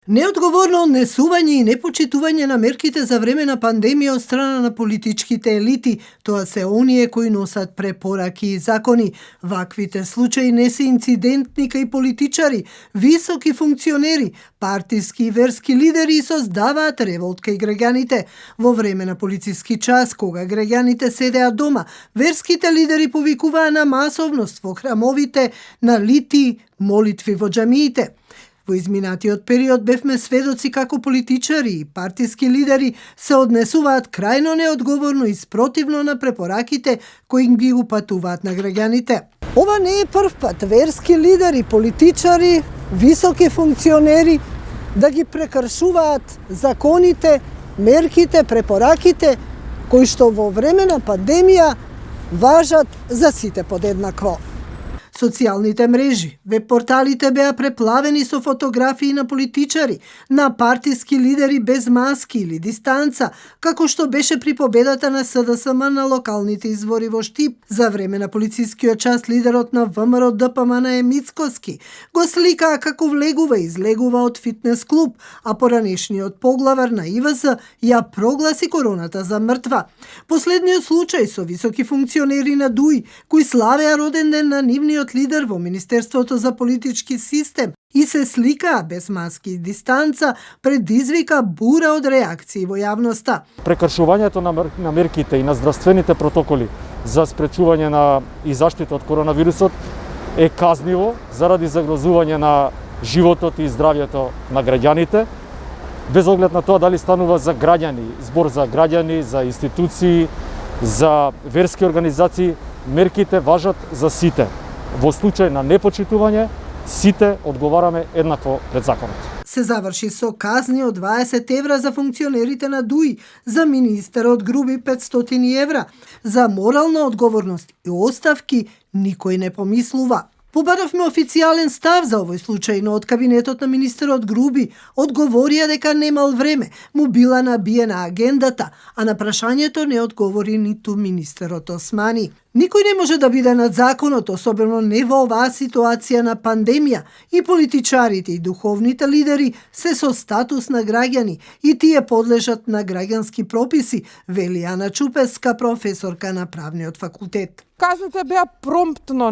Неодговорно однесување и непочитување на мерките за време на пандемија од страна на политичките елити, тоа се оние кои носат препораки и закони. Ваквите случаи не се инцидентни кај политичари, високи функционери, партиски и верски лидери и создаваат револт кај граѓаните. Во време на полициски час, кога граѓаните седеа дома, верските лидери повикуваа на масовност во храмовите, на лити, молитви во џамиите. Во изминатиот период бевме сведоци како политичари и партиски лидери се однесуваат крајно неодговорно и спротивно на препораките кои ги упатуваат на граѓаните. Ова не е прв пат верски лидери, политичари, високи функционери да ги прекршуваат законите, мерките, препораките кои што во време на пандемија важат за сите подеднакво. Социјалните мрежи, веб-порталите беа преплавени со фотографии на политичари, на партиски лидери без маски или дистанца, како што беше при победата на СДСМ на локалните избори во Штип. За време на полицискиот час лидерот на ВМРО ДПМН Мицкоски го сликаа како влегува и излегува од фитнес клуб, а поранешниот поглавар на ИВС ја прогласи короната за мртва. Последниот случај со високи функционери на ДУИ, кои славеа роден ден на нивниот лидер во Министерството за политички систем и се сликаа без маски и дистанца, предизвика бура од реакции во јавноста. Прекршувањето на мерките и на здравствените протоколи за спречување на и заштита од коронавирусот е казниво заради загрозување на животот и здравјето на граѓаните, без оглед на тоа дали станува за граѓани, збор за граѓани, за институции, за верски организации, мерките важат за сите. Во случај на непочитување, сите одговараме еднакво пред законот. Се заврши со казни од 20 евра за функционерите на ДУИ, за министерот Груби 500 евра. За морална одговорност и оставки никој не помислува. Побаравме официјален став за овој случај, но од кабинетот на министерот Груби одговорија дека немал време, му била набиена агендата, а на прашањето не одговори ниту министерот Османи. Никој не може да биде над законот, особено не во оваа ситуација на пандемија, и политичарите и духовните лидери се со статус на граѓани и тие подлежат на граѓански прописи, вели Ана Чупеска, професорка на правниот факултет. Казните беа промптно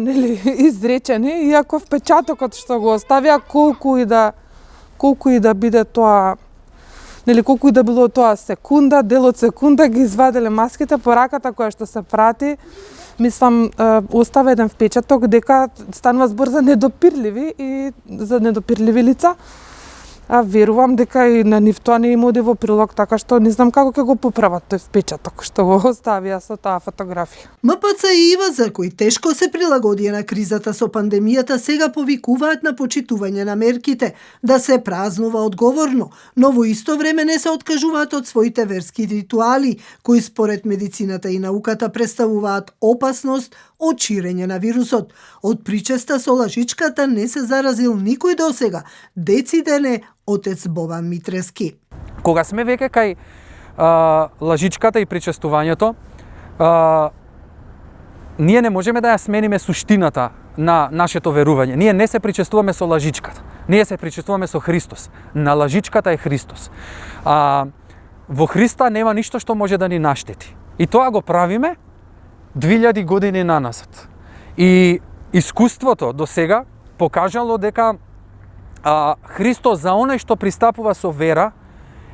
изречени, иако впечатокот што го оставија колку и да биде тоа, колку и да било тоа секунда, дел од секунда ги изваделе маските, пораката која што се прати, мислам, остава еден впечаток дека станува збор за недопирливи и за недопирливи лица. А верувам дека и на нив тоа не им оди во прилог, така што не знам како ќе го поправат тој впечаток што го оставија со таа фотографија. МПЦ и ИВЗ, кои тешко се прилагодија на кризата со пандемијата, сега повикуваат на почитување на мерките, да се празнува одговорно, но во исто време не се откажуваат од своите верски ритуали, кои според медицината и науката представуваат опасност од ширење на вирусот. Од причеста со лажичката не се заразил никој досега, децидене отец Бобан Митрески. Кога сме веќе кај лажичката и причестувањето, ние не можеме да ја смениме суштината на нашето верување. Ние не се причестуваме со лажичката. Ние се причестуваме со Христос. На лажичката е Христос. Во Христа нема ништо што може да ни наштети. И тоа го правиме 2000 години наназад. И искуството до сега покажало дека Христос за оној што пристапува со вера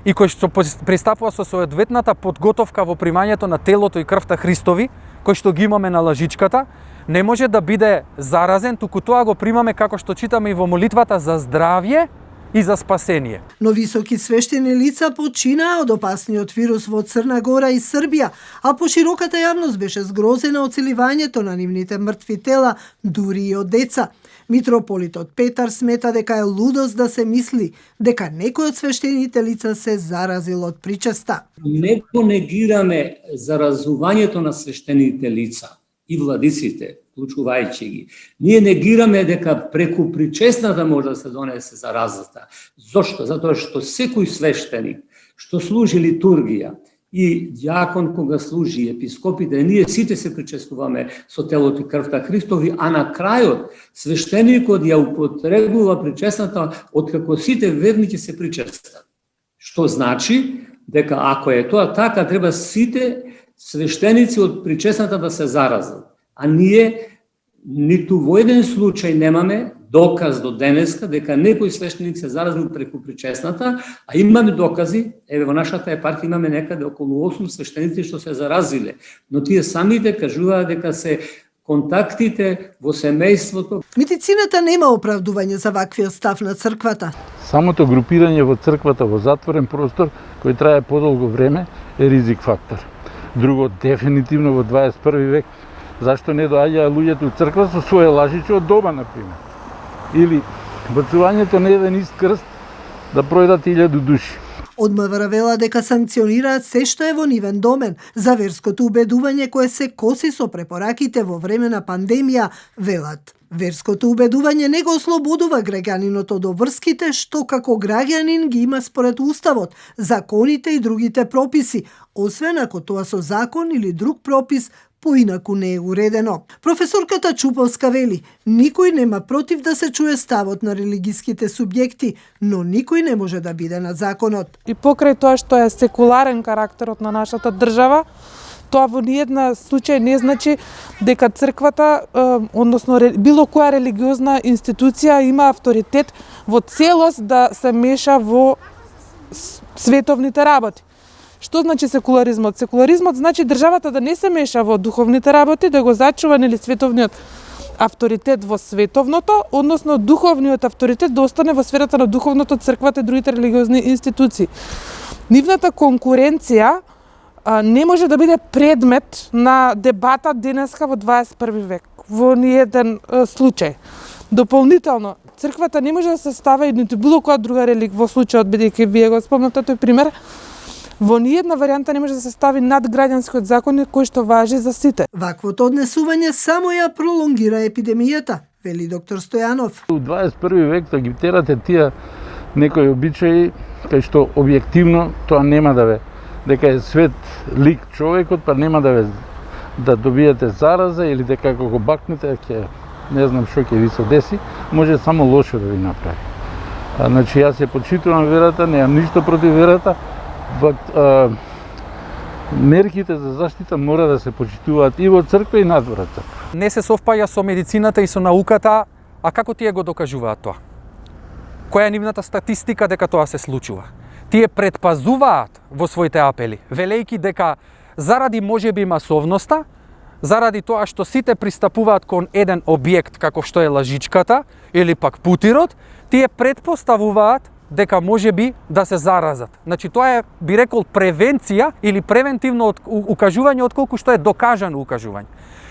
и кој што пристапува со соодветната подготовка во примањето на телото и крвта Христови, кој што ги имаме на лажичката, не може да биде заразен, туку тоа го примаме како што читаме и во молитвата за здравје и за спасение. Но високи свештени лица починаа од опасниот вирус во Црна Гора и Србија, а пошироката јавност беше згрозена од целивањето на нивните мртви тела, дури и од деца. Митрополитот Петар смета дека е лудост да се мисли дека некој од свештените лица се заразил од причеста. Не го негираме заразувањето на свештените лица и владиците, вклучувајќи ги. Ние негираме дека преку причестната може да се донесе заразата. Зошто? Затоа што секој свештеник што служи литургија и дјакон кога служи, епископите, ние сите се причестуваме со телото и крвта Христови, а на крајот свештеникот ја употребува причесната откако сите верници се причестат. Што значи дека ако е тоа така, треба сите свештеници од причесната да се заразат. А ние ниту во еден случај немаме доказ до денеска дека некој свештеник се заразил преку причесната, а имаме докази, еве во нашата епархија имаме некаде околу 8 свештеници што се заразиле, но тие самите кажуваат дека се контактите во семејството. Медицината нема оправдување за ваквиот став на црквата. Самото групирање во црквата во затворен простор кој трае подолго време е ризик фактор. Друго, дефинитивно во 21 век, зашто не доаѓаа луѓето у црква со своје лажиче од дома, например. Или бацувањето на еден ист крст да пројдат 1000 души. Од МВР вела дека санкционираат се што е во нивен домен. За верското убедување кое се коси со препораките во време на пандемија, велат. Верското убедување не го ослободува граѓанинот од обврските што како граѓанин ги има според уставот, законите и другите прописи, освен ако тоа со закон или друг пропис поинаку не е уредено. Професорката Чуповска вели, никој нема против да се чуе ставот на религиските субјекти, но никој не може да биде над законот. И покрај тоа што е секуларен карактерот на нашата држава, тоа во ниедна случај не значи дека црквата, односно било која религиозна институција има авторитет во целост да се меша во световните работи. Што значи секуларизмот? Секуларизмот значи државата да не се меша во духовните работи, да го зачува нели световниот авторитет во световното, односно духовниот авторитет да остане во сферата на духовното, црквата и другите религиозни институции. Нивната конкуренција не може да биде предмет на дебата денеска во 21 век, во ниеден случај. Дополнително, црквата не може да се става и ниту било која друга религија, во случајот бидејќи вие го спомнате тој пример, во ниедна варијанта не може да се стави над граѓанскиот закон кој што важи за сите. Ваквото однесување само ја пролонгира епидемијата, вели доктор Стојанов. У 21 век да ги терате тие некои обичаи кај што објективно тоа нема да ве, дека е свет лик човекот, па нема да добиете зараза или дека ако го бакнете ќе не знам што ќе ви се деси, може само лошо да ви направи. Значи јас се почитувам верата, немам ништо против верата. Мерките за заштита мора да се почитуваат и во црква и надвор од црква. Не се совпаѓа со медицината и со науката, а како тие го докажуваат тоа? Која е нивната статистика дека тоа се случува? Тие предпазуваат во своите апели, велејќи дека заради можеби масовноста, заради тоа што сите пристапуваат кон еден објект како што е лажичката или пак путирот, тие предпоставуваат дека може би да се заразат. Значи тоа е, би рекол, превенција или превентивно укажување отколку што е докажано укажување.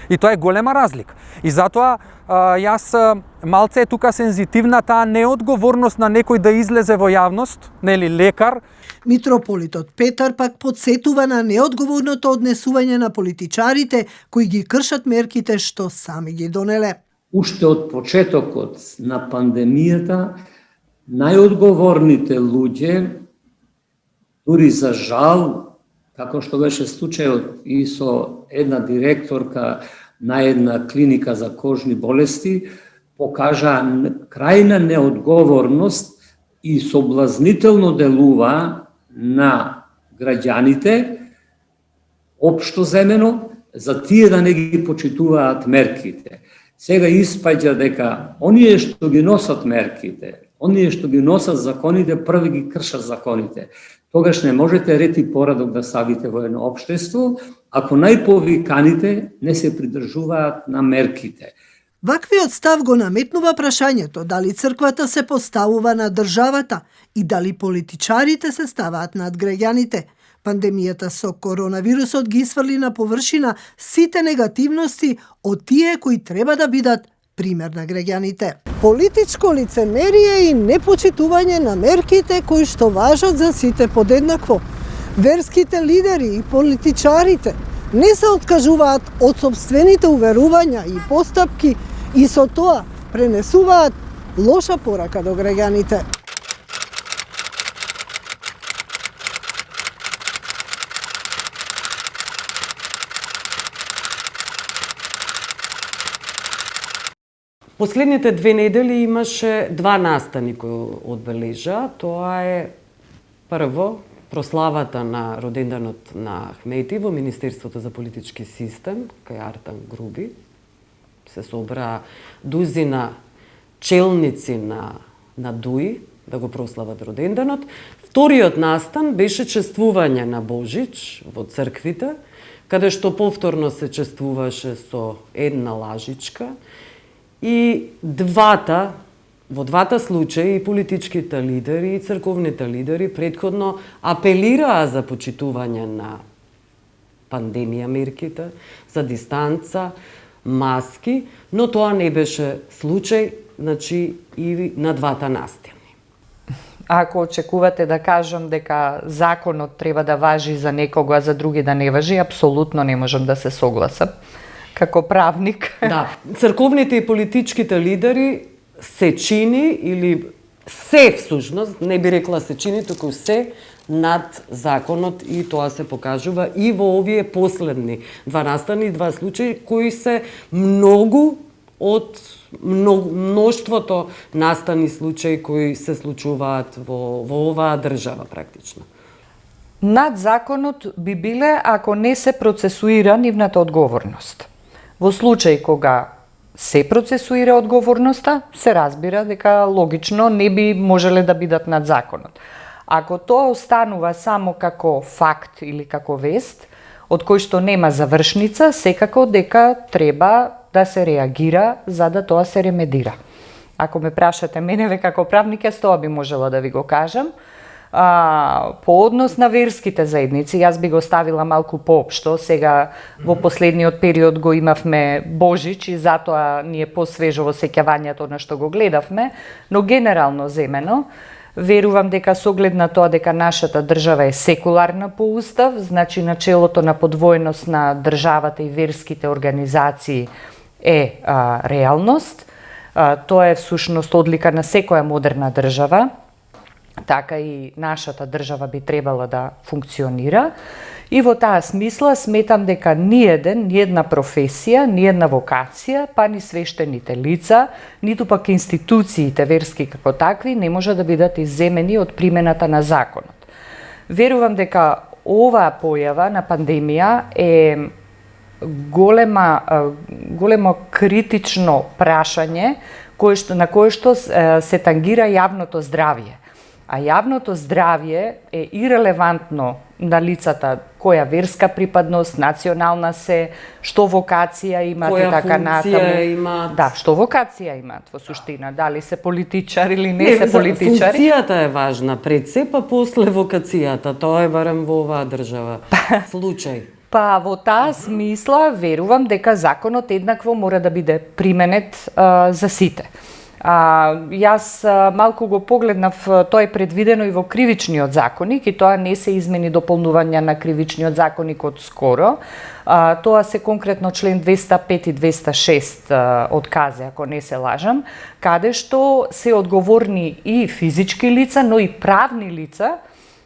И тоа е голема разлика. И затоа јас малце е тука сензитивна таа неодговорност на некој да излезе во јавност, нели лекар. Митрополитот Петар пак подсетува на неодговорното однесување на политичарите кои ги кршат мерките што сами ги донеле. Уште од почетокот на пандемијата најодговорните луѓе, дури за жал, како што беше случајот и со една директорка на една клиника за кожни болести, покажа крајна неодговорност и соблазнително делува на граѓаните, општо земено, за тие да не ги почитуваат мерките. Сега испаѓа дека оние што ги носат мерките, оние што ги носат законите, први ги кршат законите. Тогаш не можете ред и порадок да ставите во едно општество, ако најповиканите не се придржуваат на мерките. Ваквиот став го наметнува прашањето дали црквата се поставува на државата и дали политичарите се ставаат над граѓаните. Пандемијата со коронавирусот ги сврли на површина сите негативности од тие кои треба да бидат пример на граѓаните. Политичко лицемерие и непочитување на мерките кои што важат за сите подеднакво. Верските лидери и политичарите не се откажуваат од сопствените уверувања и постапки и со тоа пренесуваат лоша порака до граѓаните. Последните 2 недели имаше 2 настани кои одбележа. Тоа е прво прославата на роденденот на Ахмети во Министерството за политички систем, кај Артан Груби. Се собра дузина челници на ДУИ да го прослават роденденот. Вториот настан беше чествување на Божич во црквите, каде што повторно се чествуваше со една лажичка. И во двата случаи и политичките лидери и црковните лидери предходно апелираа за почитување на пандемија мерките, за дистанца, маски, но тоа не беше случај, значи и на двата настани. Ако очекувате да кажам дека законот треба да важи за некого, а за други да не важи, апсолутно не можам да се согласам. Како правник. Да, црковните и политичките лидери се чини или се всушност, не би рекла се чини, туку се над законот и тоа се покажува и во овие последни 2 настани, 2 случаи кои се многу од мноштвото настани случаи кои се случуваат во оваа држава практично. Над законот би биле ако не се процесуира нивната одговорност. Во случај кога се процесуира одговорноста, се разбира дека логично не би можеле да бидат над законот. Ако тоа останува само како факт или како вест, од кој што нема завршница, секако дека треба да се реагира за да тоа се ремедира. Ако ме прашате мене како правник, јас тоа би можела да ви го кажам. По однос на верските заедници, јас би го ставила малку поопшто. Сега во последниот период го имавме Божич и затоа ни е посвежо во сеќавањето на што го гледавме, но генерално земено, верувам дека со оглед на тоа дека нашата држава е секуларна по устав, значи начелото на подвоеност на државата и верските организации е реалност. Тоа е всушност одлика на секоја модерна држава. Така и нашата држава би требала да функционира. И во таа смисла сметам дека ни една професија, ни една вокација, па ни свештените лица, ниту пак институциите верски како такви не може да бидат изземени од примената на законот. Верувам дека оваа појава на пандемија е големо критично прашање на кое што се тангира јавното здравје. А јавното здравје е ирелевантно на лицата која верска припадност, национална се, што вокација имат и така натаму. Која функција имат. Да, што вокација имат во суштина, дали се политичари или не се политичари. Функцијата е важна пред се, па после вокацијата, тоа е барем во оваа држава случај. Па во таа смисла верувам дека законот еднакво мора да биде применет за сите. Јас малку го погледнав, тоа е предвидено и во кривичниот законик и тоа не се измени дополнување на кривичниот законик од скоро. Тоа се конкретно член 205 и 206 од КАЗЕ, ако не се лажам, каде што се одговорни и физички лица, но и правни лица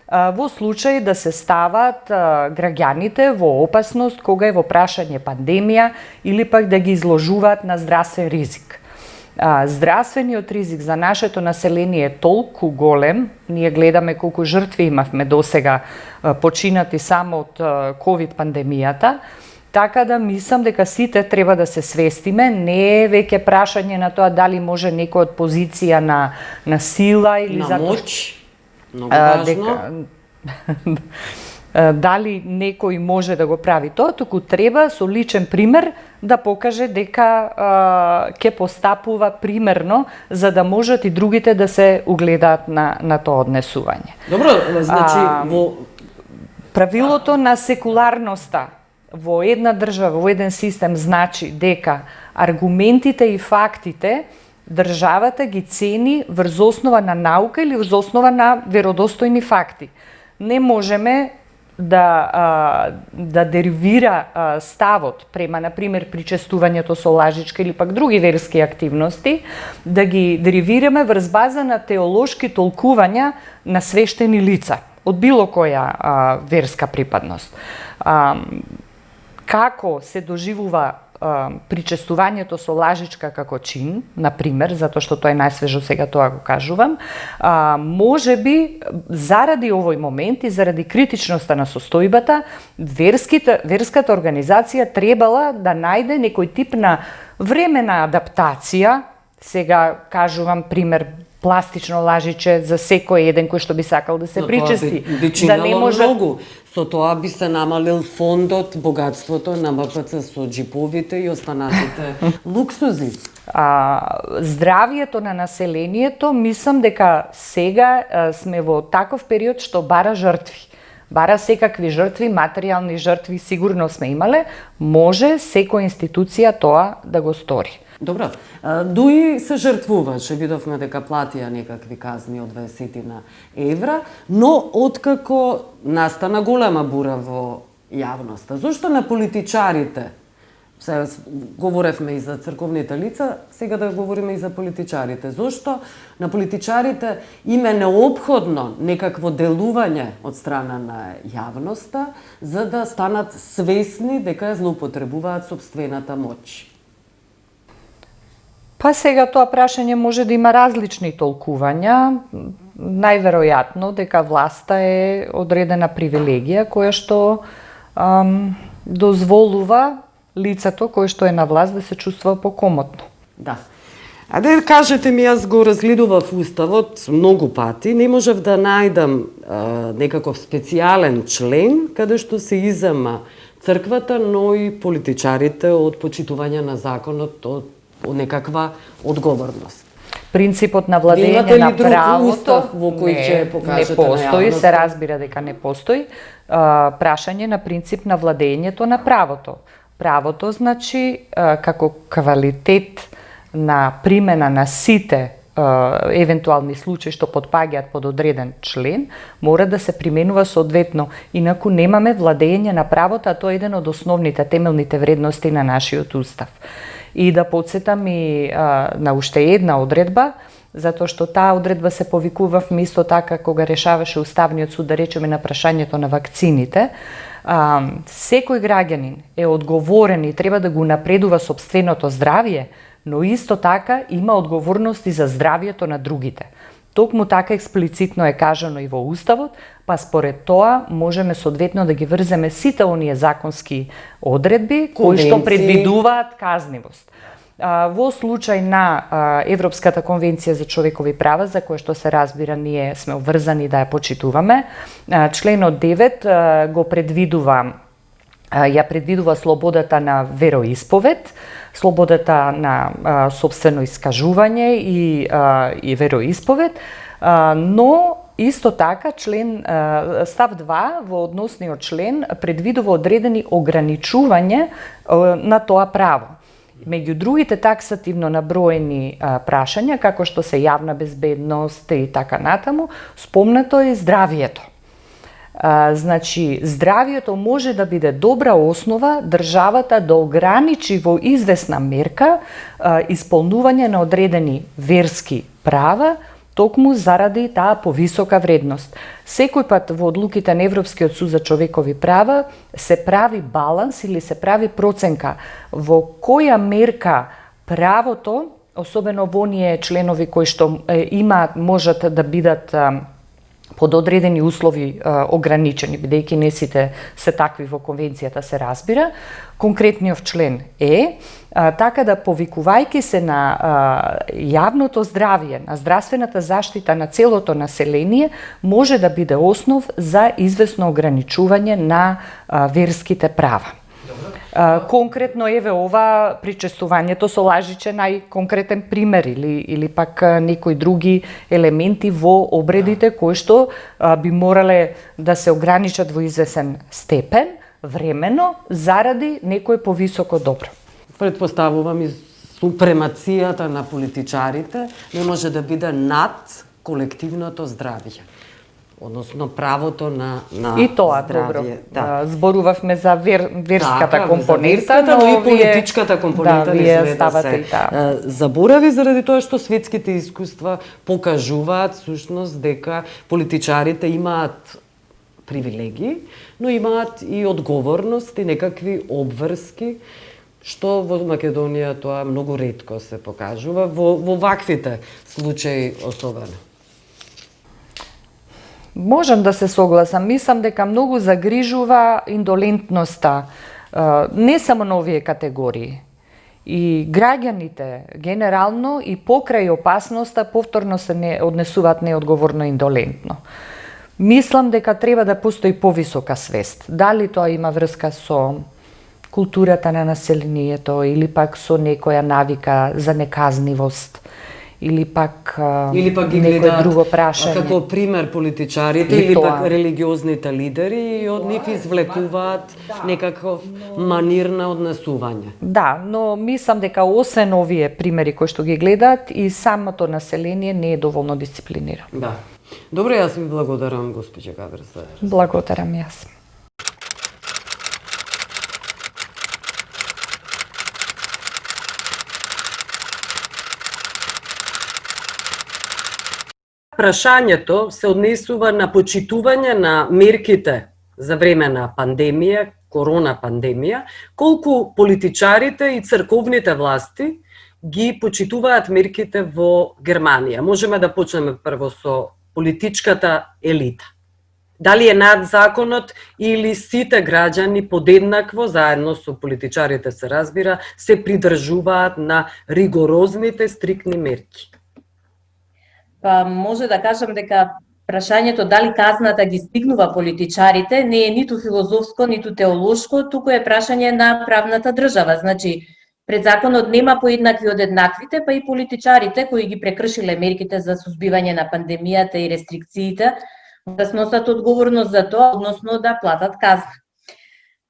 во случај да се стават граѓаните во опасност кога е во прашање пандемија или пак да ги изложуваат на здравствен ризик. Здравствениот ризик за нашето население е толку голем, ние гледаме колку жртви имавме досега починати само од ковид пандемијата, така да мислам дека сите треба да се свестиме, не е веќе прашање на тоа дали може некој од позиција на сила или на моќ, многу важно. Дали некој може да го прави тоа, туку треба со личен пример да покаже дека ќе постапува примерно, за да можат и другите да се угледаат на тоа однесување. Добро, значи во правилото на секуларноста во една држава, во еден систем значи дека аргументите и фактите државата ги цени врз основа на наука или врз основа на веродостојни факти. Не можеме да деривира ставот према, например, причестувањето со лажичка или пак други верски активности, да ги деривираме врз база на теолошки толкувања на свештени лица од било која верска припадност. Како се доживува причестувањето со лажичка како чин, на пример, затоа што тоа е најсвежо сега тоа го кажувам, може би заради овој момент и заради критичноста на состојбата, верската организација требала да најде некој тип на времена адаптација. Сега кажувам пример, пластично лажиче за секој еден кој што би сакал да се причести. Да не може многу. Со тоа би се намалил фондот, богатството на МПЦ со джиповите и останатите луксузи. Здравието на населението, мислам дека сега сме во таков период што бара жртви. Бара секакви жртви, материјални жртви сигурно сме имале, може секоја институција тоа да го стори. Добро, дуи се жртвуваше, видовме дека платија некакви казни од 20 евра, но откако настана голема бура во јавноста, зошто на политичарите, се говоревме и за црковните лица, сега да говориме и за политичарите, зошто на политичарите им е неопходно некакво делување од страна на јавноста за да станат свесни дека ја злоупотребуваат сопствената моќ? Па сега тоа прашање може да има различни толкувања. Најверојатно дека власта е одредена привилегија која што дозволува лицето кое што е на власт да се чувствува покомотно. Да. А да кажете ми, јас го разгледував Уставот многу пати, не можев да најдам некаков специјален член каде што се изема црквата, но и политичарите од почитување на законот, од некаква одговорност. Принципот на владење на правото устав во кој ќе покажете не постои, се разбира дека не постои. Прашање на принцип на владењето на правото. Правото значи како квалитет на примена на сите евентуални случаи што потпаѓаат под одреден член, мора да се применува соодветно, инаку немаме владење на правото, а тоа е еден од основните темелните вредности на нашиот устав. И да подсетам и на уште една одредба, затоа што таа одредба се повикувавме исто така кога решаваше Уставниот суд, да речеме, на прашањето на вакцините. Секој граѓанин е одговорен и треба да го напредува сопственото здравје, но исто така има одговорност и за здравјето на другите. Токму така експлицитно е кажано и во Уставот, па според тоа можеме соодветно да ги врземе сите оние законски одредби кои што предвидуваат казнивост. Во случај на Европската конвенција за човекови права, за која што се разбира ние сме обврзани да ја почитуваме, членот 9 го предвидува слободата на вероисповед, слободата на сопствено искажување и вероисповед, но исто така став 2 во односниот член предвидува одредени ограничување на тоа право. Меѓу другите таксативно наброени прашања, како што се јавна безбедност и така натаму, спомнато е здравието. Значи, здравието може да биде добра основа државата да ограничи во известна мерка исполнување на одредени верски права, токму заради таа повисока вредност. Секој пат во одлуките на Европскиот суд за човекови права се прави баланс или се прави проценка во која мерка правото, особено во оние членови кои што можат да бидат под одредени услови ограничени, бидејќи не сите се такви во конвенцијата, се разбира. Конкретниот член е така да, повикувајќи се на јавното здравје, на здравствената заштита на целото население, може да биде основ за известно ограничување на верските права. Конкретно еве ова причестувањето со лажиче најконкретен пример или пак некои други елементи во обредите кои што би морале да се ограничат во извесен степен времено заради некое повисоко добро. Предпоставувам и супремацијата на политичарите не може да биде над колективното здравје. Односно правото на и тоа здравје. Добро. Да. Зборувавме за верската компонента, верската, но и политичката компонента не сме да се заборави, заради тоа што светските искуства покажуваат всушност дека политичарите имаат привилегии, но имаат и одговорност и некакви обврски што во Македонија тоа многу ретко се покажува, во ваквите случаи особено. Можам да се согласам. Мислам дека многу загрижува индолентноста, не само на овие категории. И граѓаните генерално и покрај опасноста повторно се не однесуваат неодговорно и индолентно. Мислам дека треба да постои повисока свест. Дали тоа има врска со културата на населението или пак со некоја навика за неказнивост или пак ги некој друго прашање. Како пример политичарите или пак религиозните лидери и од нив извлекуваат некаков манир на однесување. Да, но мислам дека освен овие примери кои што ги гледаат и самото население не е доволно дисциплинирано. Да. Добро, јас ви благодарам, госпоѓа Габрса. Благодарам јас. Прашањето се однесува на почитување на мерките за време на пандемија, корона пандемија, колку политичарите и црковните власти ги почитуваат мерките во Германија. Можеме да почнеме прво со политичката елита. Дали е над законот или сите граѓани подеднакво, заедно со политичарите се разбира, се придржуваат на ригорозните стрикни мерки? Па може да кажам дека прашањето дали казната ги стигнува политичарите не е ниту филозофско, ниту теолошко, туку е прашање на правната држава. Значи, пред законот нема поеднакви од еднаквите, па и политичарите кои ги прекршиле мерките за сузбивање на пандемијата и рестрикциите, да сносат одговорност за тоа, односно да платат казна.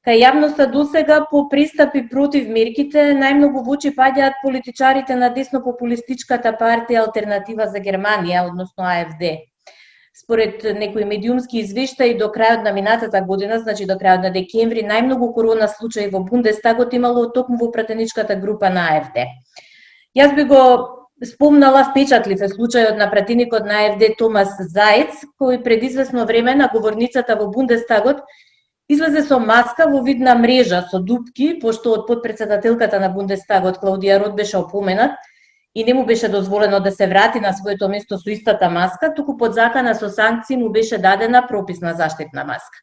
Кај јавноста досега по пристапи против мерките најмногу во очи паѓаат политичарите на деснопопулистичката партија Алтернатива за Германија, односно АФД. Според некои медиумски извештаи до крајот на минатата година, значи до крајот на декември, најмногу корона случаи во Бундестагот имало токму во пратеничката група на АФД. Јас би го спомнала впечатлив е случајот на пратеникот на АФД Томас Заец, кој пред известно време на говорницата во Бундестагот излезе со маска во вид на мрежа со дупки, пошто од потпредседателката на Бундестагот Клаудија Рот беше опоменат и не му беше дозволено да се врати на своето место со истата маска, туку под закана со санкции му беше дадена прописна заштитна маска.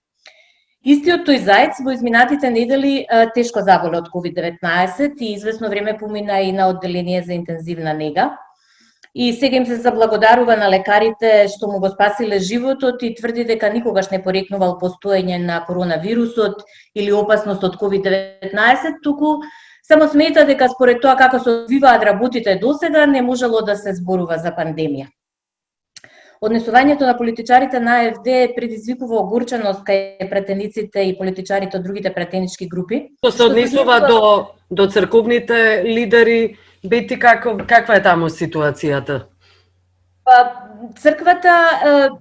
Истиот тој Заец во изминатите недели тешко заболе од COVID-19 и известно време помина и на одделение за интензивна нега. И сега им се заблагодарува на лекарите што му го спасиле животот и тврди дека никогаш не порекнувал постоење на коронавирусот или опасност од COVID-19, туку само смета дека според тоа како се одвиваат работите досега не можело да се зборува за пандемија. Однесувањето на политичарите на АФД предизвикува огорченост кај пратениците и политичарите од другите пратенички групи. Што се однесува до црковните лидери, Бети, каква е таму ситуацијата? Црквата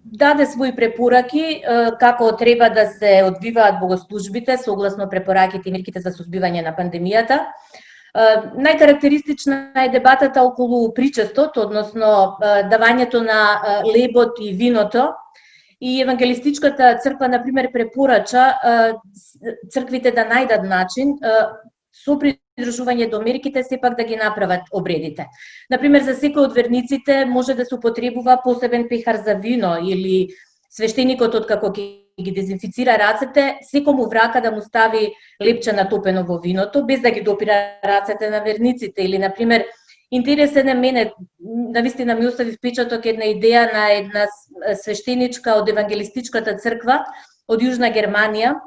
даде своји препораки како треба да се одвиваат богослужбите согласно препораките и мерките за сузбивање на пандемијата. Најкарактеристична е дебатата околу причестот, односно давањето на лебот и виното. И евангелистичката црква, например, препорача црквите да најдат начин со придржување до мерките сепак да ги направат обредите. Например, за секој од верниците може да се употребува посебен пехар за вино или свештеникот откако ги дезинфицира рацете, секому врака да му стави лепче натопено во виното, без да ги допира рацете на верниците. Или, например, интересен е мене, навистина ми остави впечаток една идеја на една свештеничка од евангелистичката црква од Јужна Германија,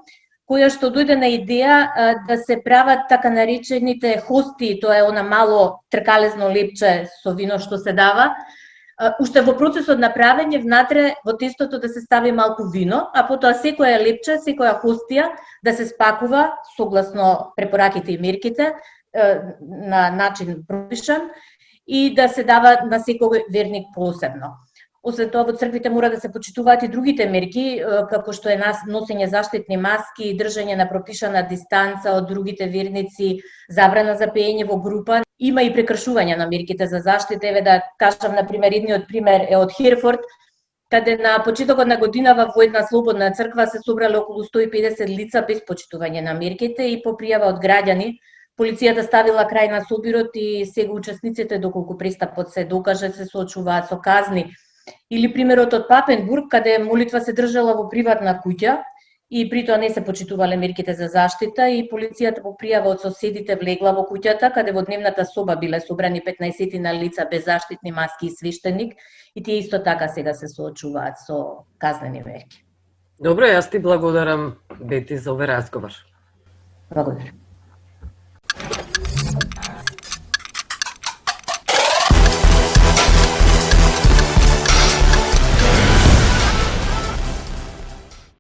која што дојде на идеја да се прават така наречените хости, тоа е она мало тркалезно лепче со вино што се дава, уште во процесот на правење внатре во тестото да се стави малку вино, а потоа секоја лепче, секоја хостија да се спакува согласно препораките и мерките на начин пропишан и да се дава на секој верник посебно. Освен тоа, во црквите мора да се почитуваат и другите мерки, како што е носење заштитни маски, држање на пропишана дистанца од другите верници, забрана за пеење во група. Има и прекршување на мерките за заштита. Еве да кажам, например, едниот пример е од Херфорд, каде на почетокот на годинава во една слободна црква се собрале околу 150 лица без почитување на мерките и по пријава од граѓани Полицијата ставила крај на собирот и сега учесниците, доколку престапот се докаже, се соочуваат со казни. Или примерот од Папенбург, каде молитва се држала во приватна куќа и при тоа не се почитувале мерките за заштита и полицијата по пријава од соседите влегла во куќата, каде во дневната соба биле собрани 15 на лица без заштитни маски и свештеник и тие исто така сега се соочуваат со казнени мерки. Добро, јас ти благодарам, Бети, за овој разговор. Благодарам.